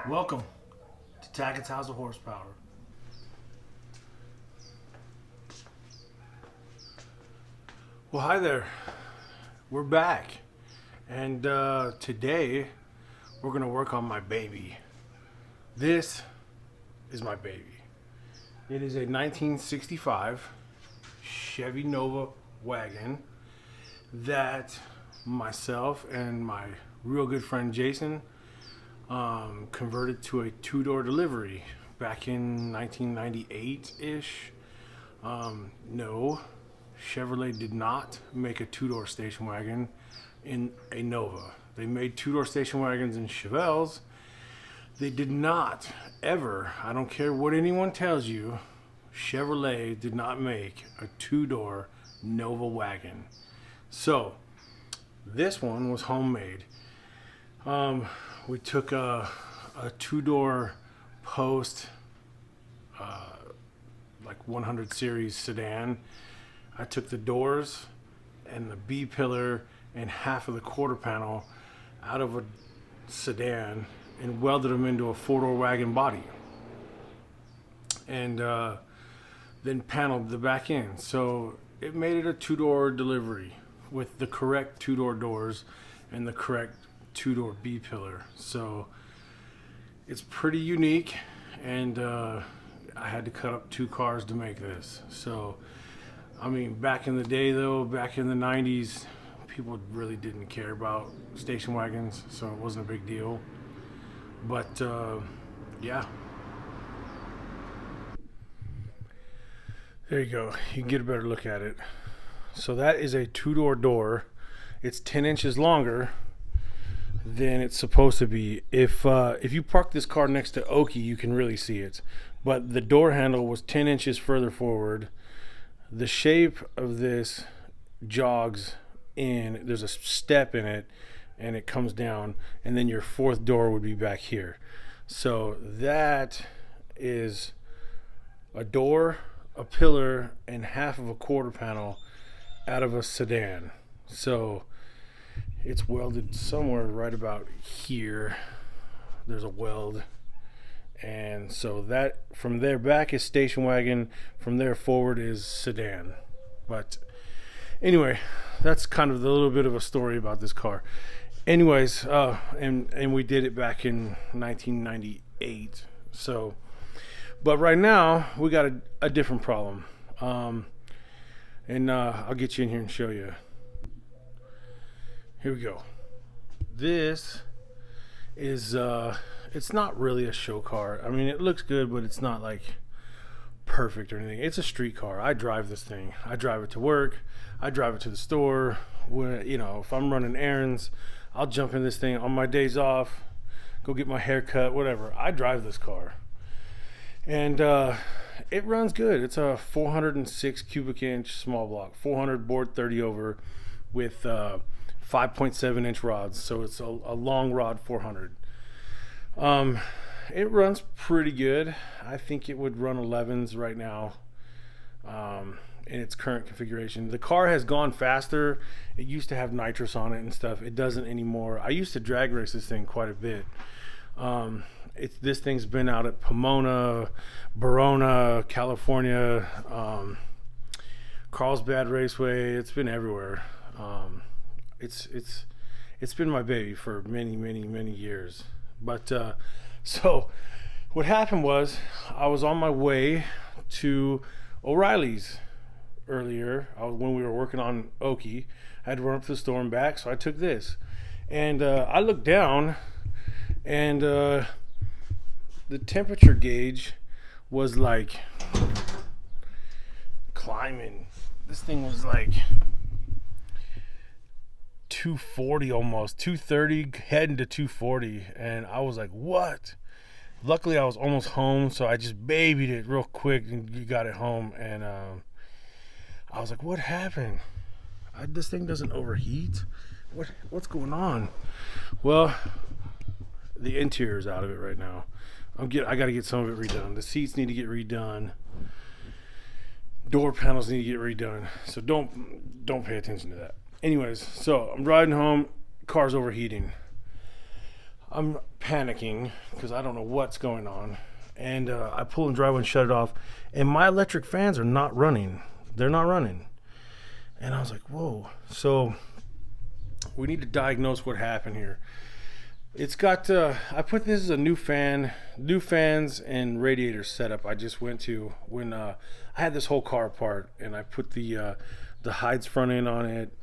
Welcome to Tackett's House of Horsepower. Well, hi there. We're back. And today we're going to work on my baby. This is my baby. It is a 1965 Chevy Nova Wagon that myself and my real good friend Jason converted to a two-door delivery back in 1998-ish. No, Chevrolet did not make a two-door station wagon in a Nova. They made two-door station wagons in Chevelles. They did not ever, I don't care what anyone tells you, Chevrolet did not make a two-door Nova wagon. So, this one was homemade. We took a two-door Post like 100 series sedan. I took the doors and the B pillar and half of the quarter panel out of a sedan and welded them into a four-door wagon body, and then paneled the back end. So it made it a two-door delivery with the correct two-door doors and the correct two-door B pillar. So it's pretty unique, and I had to cut up two cars to make this. So I mean, back in the day though, back in the 90s, people really didn't care about station wagons, so it wasn't a big deal. But yeah, there you go. You can get a better look at it. So that is a two-door door. It's 10 inches longer than it's supposed to be. If you park this car next to Oki, you can really see it. But the door handle was 10 inches further forward. The shape of this jogs in. There's a step in it, and it comes down, and then your fourth door would be back here. So that is a door, a pillar, and half of a quarter panel out of a sedan. So it's welded somewhere right about here. There's a weld. And so that from there back is station wagon, from there forward is sedan. But anyway, that's kind of a little bit of a story about this car. Anyways, and we did it back in 1998. So, but right now we got a different problem. And I'll get you in here and show you. Here we go. This is it's not really a show car. I mean, it looks good, but it's not like perfect or anything. It's a street car. I drive this thing. I drive it to work. I drive it to the store. When, you know, if I'm running errands, I'll jump in this thing on my days off, go get my hair cut, whatever. I drive this car. And it runs good. It's a 406 cubic inch small block, 400 board 30 over with 5.7 inch rods. So it's a long rod 400. It runs pretty good. I think it would run 11s right now in its current configuration. The car has gone faster. It used to have nitrous on it and stuff. It doesn't anymore. I used to drag race this thing quite a bit. This thing's been out at Pomona, Verona, California, Carlsbad Raceway. It's been everywhere. It's been my baby for many years. But so what happened was I was on my way to O'Reilly's earlier when we were working on Oki. I had to run up to the store and back, so I took this. And I looked down, and the temperature gauge was like climbing. This thing was like 240 almost, 230 heading to 240, and I was like, what? Luckily I was almost home, so I just babied it real quick and got it home. And I was like, what happened? This thing doesn't overheat. What's going on? Well, the interior's out of it right now. I got to get some of it redone. The seats need to get redone. Door panels need to get redone. So don't pay attention to that. Anyways, so I'm riding home, car's overheating. I'm panicking because I don't know what's going on. And I pull in driveway and shut it off. And my electric fans are not running. They're not running. And I was like, whoa. So we need to diagnose what happened here. It's got, I put this as a new fans and radiator setup I just went to when I had this whole car apart. And I put the Hides front end on it,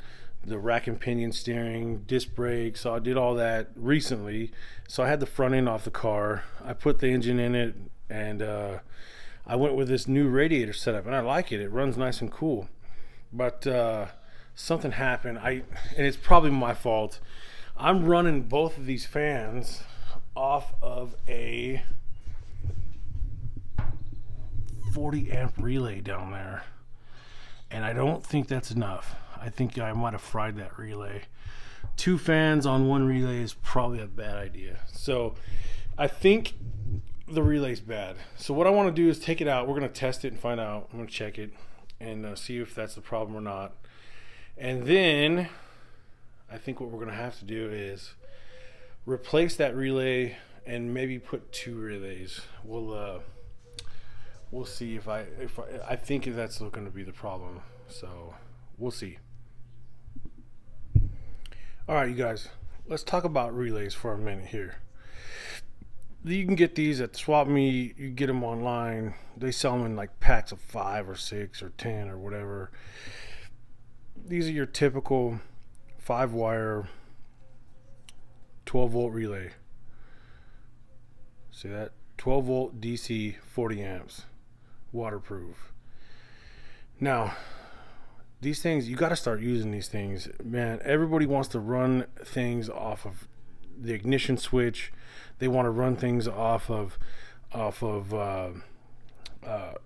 the rack and pinion steering, disc brakes. So I did all that recently. So I had the front end off the car. I put the engine in it, and I went with this new radiator setup, and I like it. It runs nice and cool. But something happened. And it's probably my fault. I'm running both of these fans off of a 40 amp relay down there. And I don't think that's enough. I think I might have fried that relay. 2 fans on 1 relay is probably a bad idea. So I think the relay's bad. So what I want to do is take it out. We're going to test it and find out. I'm going to check it and see if that's the problem or not. And then I think what we're going to have to do is replace that relay and maybe put 2 relays. We'll see if I think that's going to be the problem. So we'll see. All right, you guys, let's talk about relays for a minute here. You can get these at the swap meet. You get them online. They sell them in like packs of 5 or 6 or 10 or whatever. These are your typical 5-wire 12-volt relay. See that? 12-volt DC, 40 amps, waterproof. Now, these things, you got to start using these things. Man, everybody wants to run things off of the ignition switch. They want to run things off of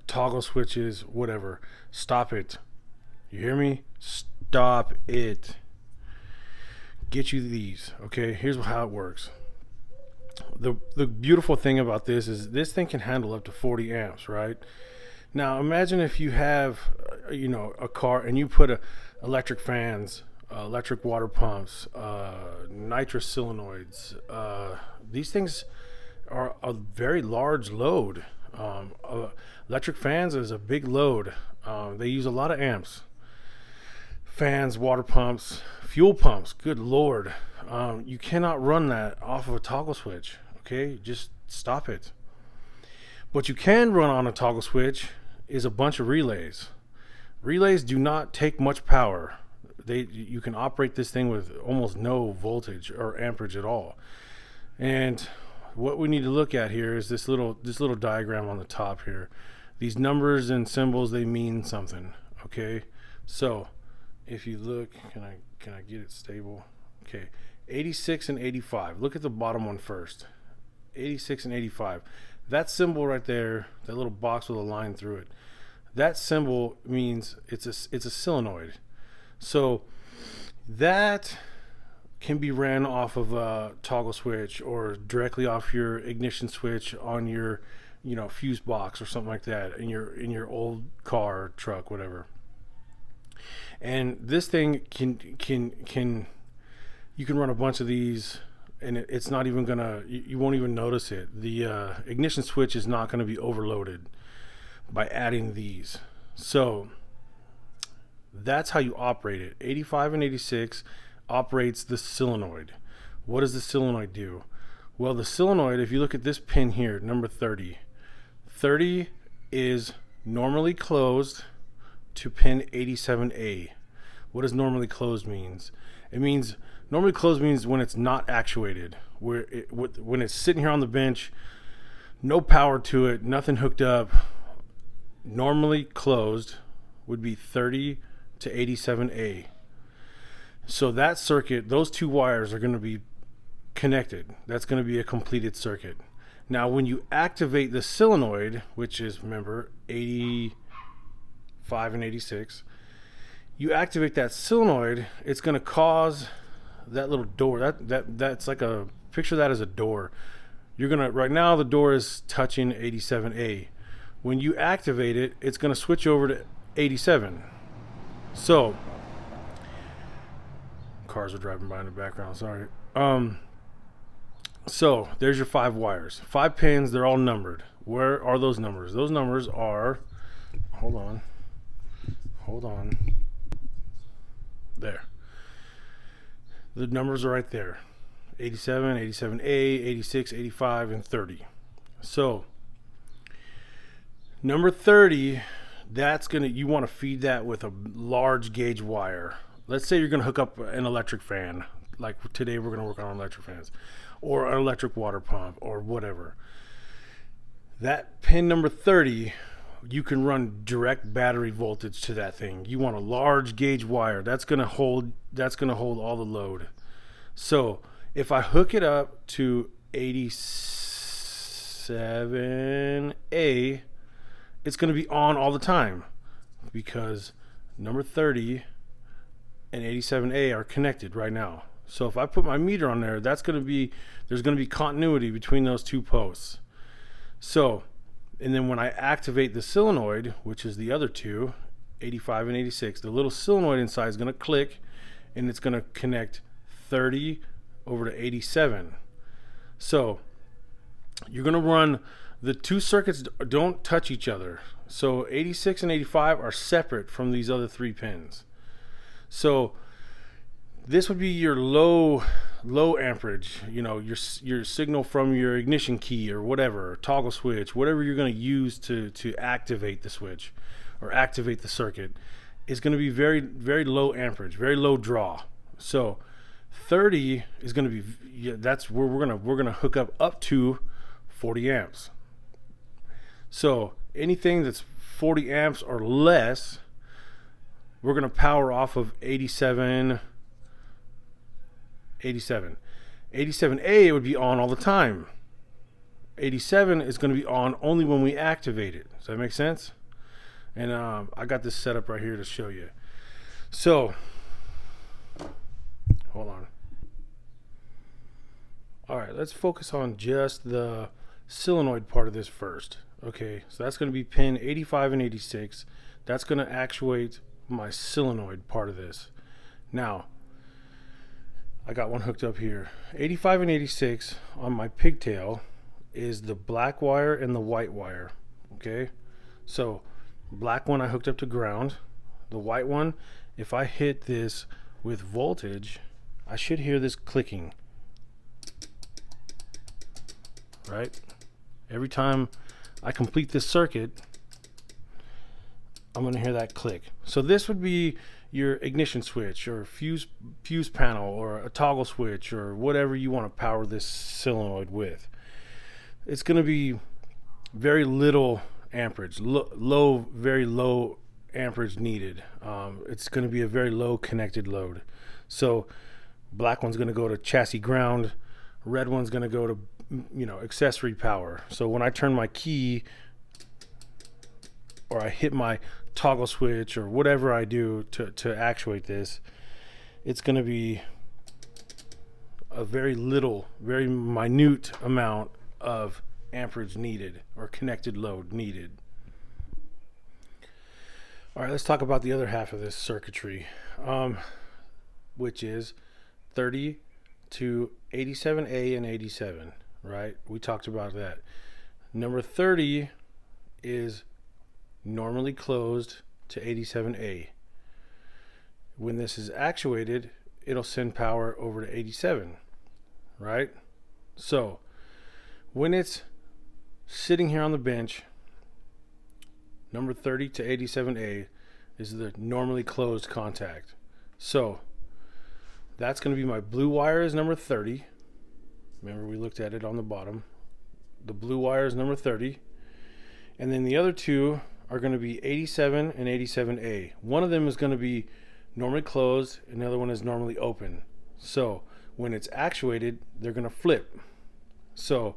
toggle switches, whatever. Stop it. You hear me? Stop it. Get you these, okay? Here's how it works. The beautiful thing about this is this thing can handle up to 40 amps, right? Now imagine if you have a car and you put electric fans, electric water pumps, nitrous solenoids. These things are a very large load. Electric fans is a big load. They use a lot of amps. Fans, water pumps, fuel pumps, good lord. You cannot run that off of a toggle switch, okay? Just stop it. What you can run on a toggle switch is a bunch of relays. Relays do not take much power. You can operate this thing with almost no voltage or amperage at all. And what we need to look at here is this little diagram on the top here. These numbers and symbols, they mean something, okay? So if you look, can I get it stable? Okay, 86 and 85. Look at the bottom one first. 86 and 85. That symbol right there, that little box with a line through it, that symbol means it's a solenoid. So that can be ran off of a toggle switch or directly off your ignition switch on your fuse box or something like that in your old car, truck, whatever. And this thing can you can run a bunch of these, and it's not even gonna, you won't even notice it. The ignition switch is not going to be overloaded by adding these. So that's how you operate it. 85 and 86 operates the solenoid. What does the solenoid do? Well, the solenoid, if you look at this pin here, number 30 is normally closed to pin 87A. What does normally closed means? It means normally closed means when it's not actuated, when it's sitting here on the bench, no power to it, nothing hooked up. Normally closed would be 30 to 87A. So that circuit, those 2 wires are going to be connected. That's going to be a completed circuit. Now when you activate the solenoid, which is, remember, 85 and 86, you activate that solenoid, it's going to cause that little door, that's like a, picture that as a door. You're going to, right now the door is touching 87A. When you activate it, it's going to switch over to 87. So cars are driving by in the background, sorry. So there's your 5 wires, 5 pins. They're all numbered. Where are those numbers? Those numbers are, hold on, there. The numbers are right there: 87, 87A, 86, 85, and 30. So number 30, you want to feed that with a large gauge wire. Let's say you're going to hook up an electric fan. Like today we're going to work on electric fans, or an electric water pump, or whatever. That pin number 30, you can run direct battery voltage to that thing. You want a large gauge wire that's going to hold all the load. So if I hook it up to 87A, it's going to be on all the time, because number 30 and 87A are connected right now. So if I put my meter on there, there's going to be continuity between those two posts. So, and then when I activate the solenoid, which is the other two, 85 and 86, the little solenoid inside is going to click, and it's going to connect 30 over to 87. So you're going to run, the two circuits don't touch each other. So 86 and 85 are separate from these other 3 pins. So this would be your low amperage, your signal from your ignition key or whatever, toggle switch, whatever you're going to use to activate the switch or activate the circuit, is going to be very, very low amperage, very low draw. So 30 is going to be, that's where we're going to hook up to 40 amps. So anything that's 40 amps or less, we're going to power off of 87. 87A would be on all the time. 87 is going to be on only when we activate it. Does that make sense? And I got this set up right here to show you. So hold on. All right, let's focus on just the solenoid part of this first. Okay, so that's going to be pin 85 and 86. That's going to actuate my solenoid part of this. Now, I got one hooked up here. 85 and 86 on my pigtail is the black wire and the white wire. Okay, so black one I hooked up to ground. The white one, if I hit this with voltage, I should hear this clicking. Right? Every time I complete this circuit, I'm going to hear that click. So this would be your ignition switch or fuse panel or a toggle switch or whatever you want to power this solenoid with. It's going to be very little amperage, very low amperage needed. It's going to be a very low connected load. So black one's going to go to chassis ground, red one's going to go to accessory power. So when I turn my key or I hit my toggle switch or whatever I do to actuate this, it's going to be a very minute amount of amperage needed or connected load needed. All right, let's talk about the other half of this circuitry, which is 30 to 87A and 87, right? We talked about that. Number 30 is normally closed to 87A. When this is actuated, it'll send power over to 87, right? So when it's sitting here on the bench, number 30 to 87A is the normally closed contact. So that's going to be my blue wire is number 30. Remember, we looked at it on the bottom. The blue wire is number 30. And then the other two are going to be 87 and 87A. One of them is going to be normally closed, and the other one is normally open. So when it's actuated, they're going to flip. So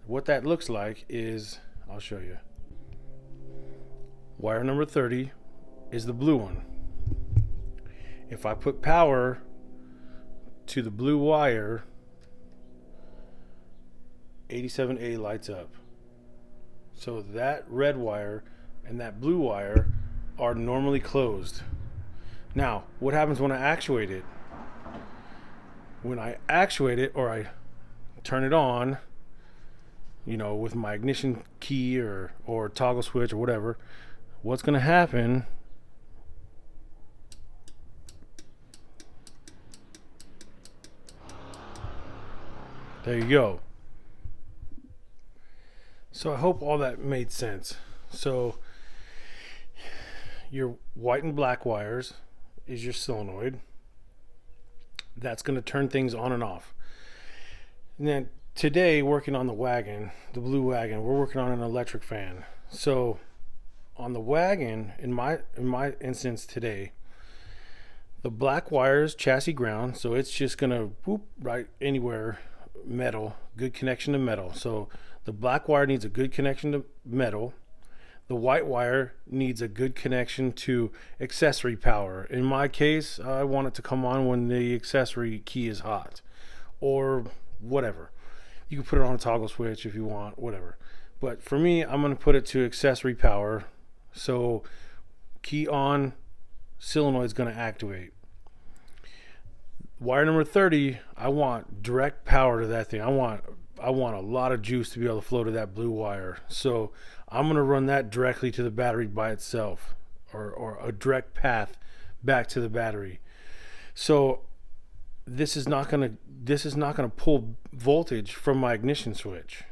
what that looks like is, I'll show you. Wire number 30 is the blue one. If I put power to the blue wire, 87A lights up. So that red wire and that blue wire are normally closed. Now, what happens when I actuate it? When I actuate it, or I turn it on, with my ignition key or toggle switch or whatever, what's going to happen? There you go. So I hope all that made sense. So your white and black wires is your solenoid. That's going to turn things on and off. And then today, working on the wagon, the blue wagon, we're working on an electric fan. So on the wagon, in my instance today, the black wires chassis ground, so it's just gonna whoop right anywhere, metal, good connection to metal. So the black wire needs a good connection to metal. The white wire needs a good connection to accessory power. In my case, I want it to come on when the accessory key is hot, or whatever. You can put it on a toggle switch if you want, whatever. But for me, I'm going to put it to accessory power. So key on, solenoid is going to activate. Wire number 30, I want direct power to that thing. I want a lot of juice to be able to flow to that blue wire. So I'm going to run that directly to the battery by itself, or a direct path back to the battery. So this is not going to pull voltage from my ignition switch.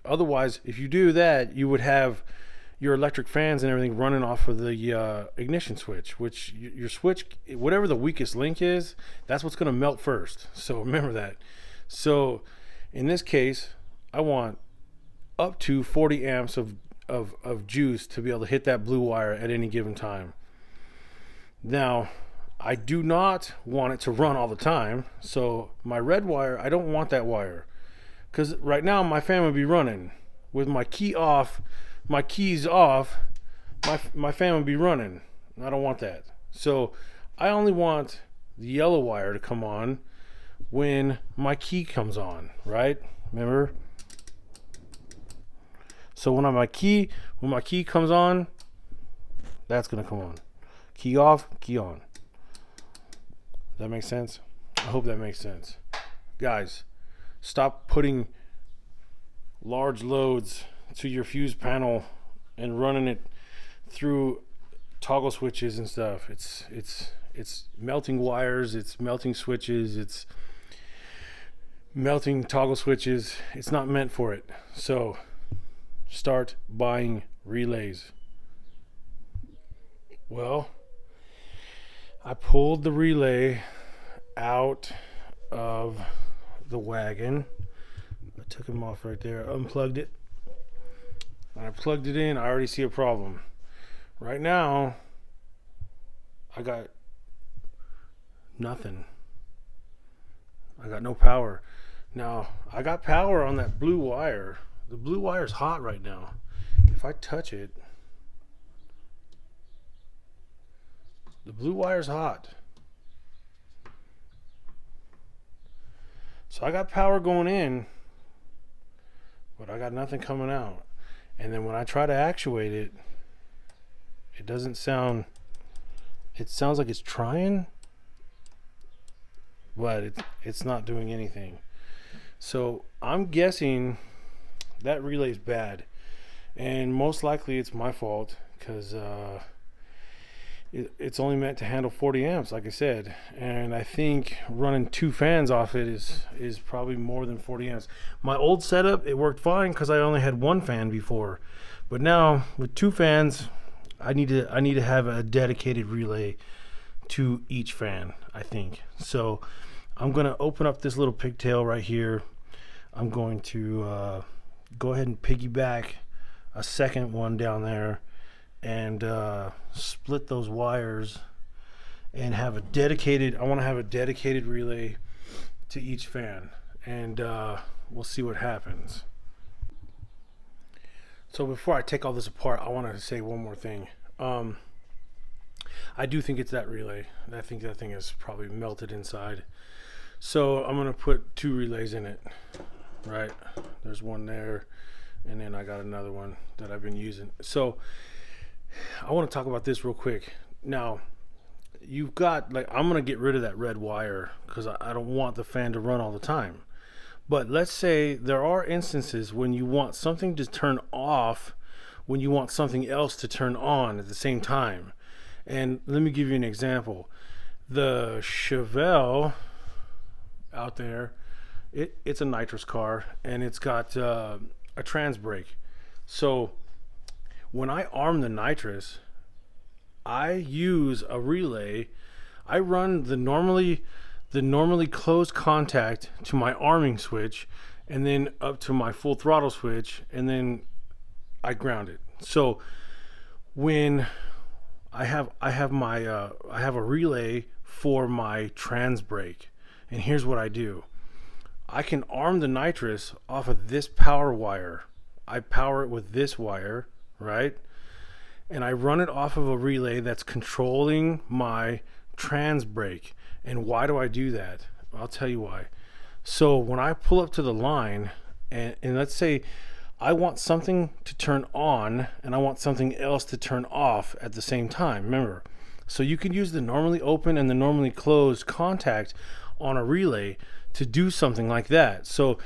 Otherwise, if you do that, you would have your electric fans and everything running off of the ignition switch, which your switch, whatever the weakest link is, that's what's going to melt first. So remember that. So in this case, I want up to 40 amps of juice to be able to hit that blue wire at any given time. Now, I do not want it to run all the time. So my red wire, I don't want that wire, because right now my fan would be running with my key off, my keys off, my fan would be running. I don't want that. So I only want the yellow wire to come on when my key comes on, right? Remember? So when my key comes on, that's gonna come on. Key off, key on. Does that make sense? I hope that makes sense. Guys, stop putting large loads to your fuse panel and running it through toggle switches and stuff. It's melting wires, it's melting switches, it's melting toggle switches. It's not meant for it. So start buying relays. Well, I pulled the relay out of the wagon. I took him off right there, unplugged it. When I plugged it in, I already see a problem. Right now, I got nothing. I got no power. Now, I got power on that blue wire. The blue wire's hot right now. If I touch it, the blue wire's hot. So I got power going in, but I got nothing coming out. And then when I try to actuate it, it doesn't sound, it sounds like it's trying, but it's not doing anything. So I'm guessing that relay's bad, and most likely it's my fault, because it's only meant to handle 40 amps, like I said, and I think running two fans off it is probably more than 40 amps. My old setup, it worked fine because I only had one fan before, but now with two fans, I need to have a dedicated relay to each fan, I think. So I'm going to open up this little pigtail right here. I'm going to go ahead and piggyback a second one down there and split those wires and have a dedicated, I want to have a dedicated relay to each fan, and we'll see what happens. So before I take all this apart, I want to say one more thing. I do think it's that relay. I think that thing is probably melted inside. So I'm going to put two relays in it, right? There's one there, and then I got another one that I've been using. So I want to talk about this real quick. Now, you've got, like, I'm going to get rid of that red wire because I don't want the fan to run all the time. But let's say there are instances when you want something to turn off when you want something else to turn on at the same time. And let me give you an example. The Chevelle out there, it's a nitrous car, and it's got a trans brake. So when I arm the nitrous, I use a relay. I run the normally closed contact to my arming switch, and then up to my full throttle switch, and then I ground it. So when I have a relay for my trans brake, and here's what I do. I can arm the nitrous off of this power wire. I power it with this wire, right? And I run it off of a relay that's controlling my trans brake. And why do I do that? I'll tell you why. So when I pull up to the line, and let's say I want something to turn on and I want something else to turn off at the same time, remember. So you can use the normally open and the normally closed contact on a relay to do something like that. So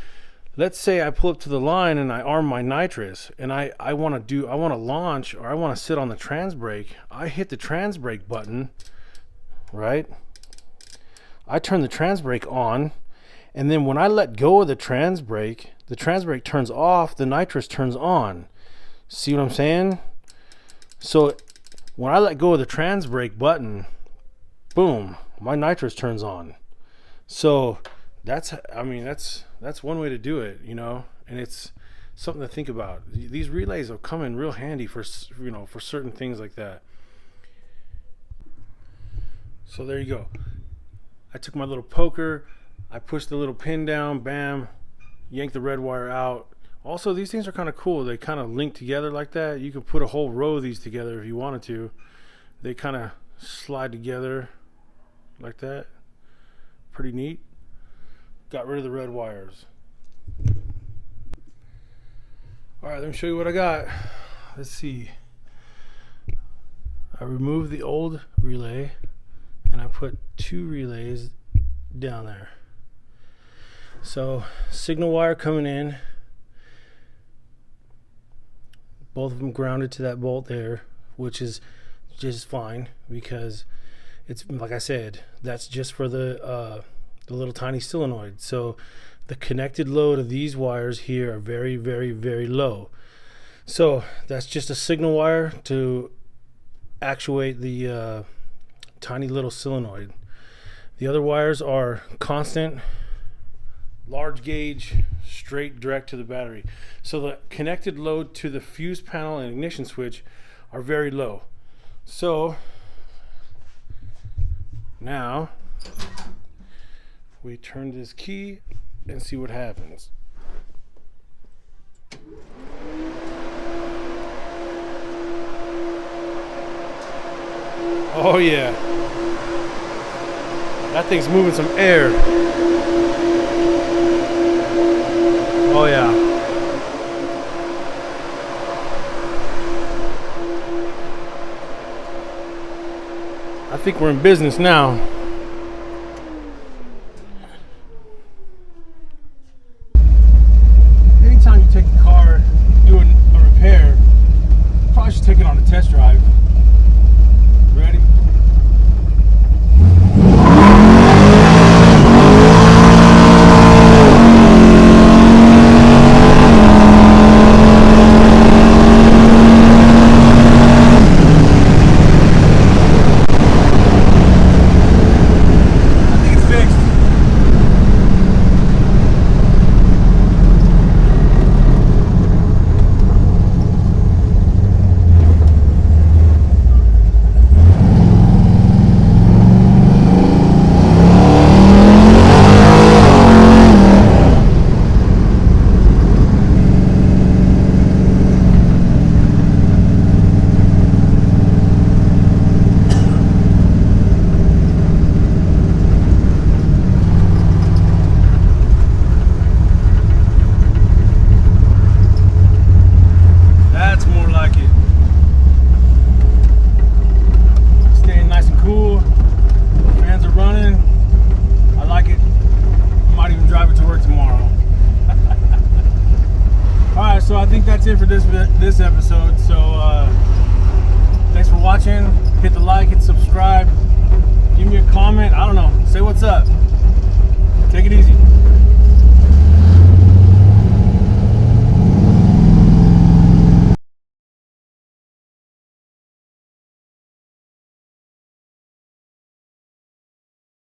let's say I pull up to the line and I arm my nitrous, and I want to launch, or I want to sit on the trans brake. I hit the trans brake button, right? I turn the trans brake on, and then when I let go of the trans brake turns off, the nitrous turns on. See what I'm saying? So when I let go of the trans brake button, boom, my nitrous turns on. So that's one way to do it, you know, and it's something to think about. These relays will come in real handy for certain things like that. So there you go. I took my little poker, I pushed the little pin down, bam, yanked the red wire out. Also, these things are kind of cool. They kind of link together like that. You could put a whole row of these together if you wanted to. They kind of slide together like that. Pretty neat. Got rid of the red wires. Alright, let me show you what I got. Let's see. I removed the old relay and I put two relays down there. So signal wire coming in, both of them grounded to that bolt there, which is just fine because it's, like I said, that's just for the little tiny solenoid. So the connected load of these wires here are very, very, very low. So that's just a signal wire to actuate the tiny little solenoid. The other wires are constant, large gauge, straight direct to the battery. So the connected load to the fuse panel and ignition switch are very low. So now we turn this key and see what happens. Oh yeah, that thing's moving some air. Oh yeah. I think we're in business now. Anytime you take the car doing a repair, you probably should take it on a test drive. Ready? I think that's it for this episode. So thanks for watching. Hit the like, hit subscribe, give me a comment. I don't know, say what's up. Take it easy.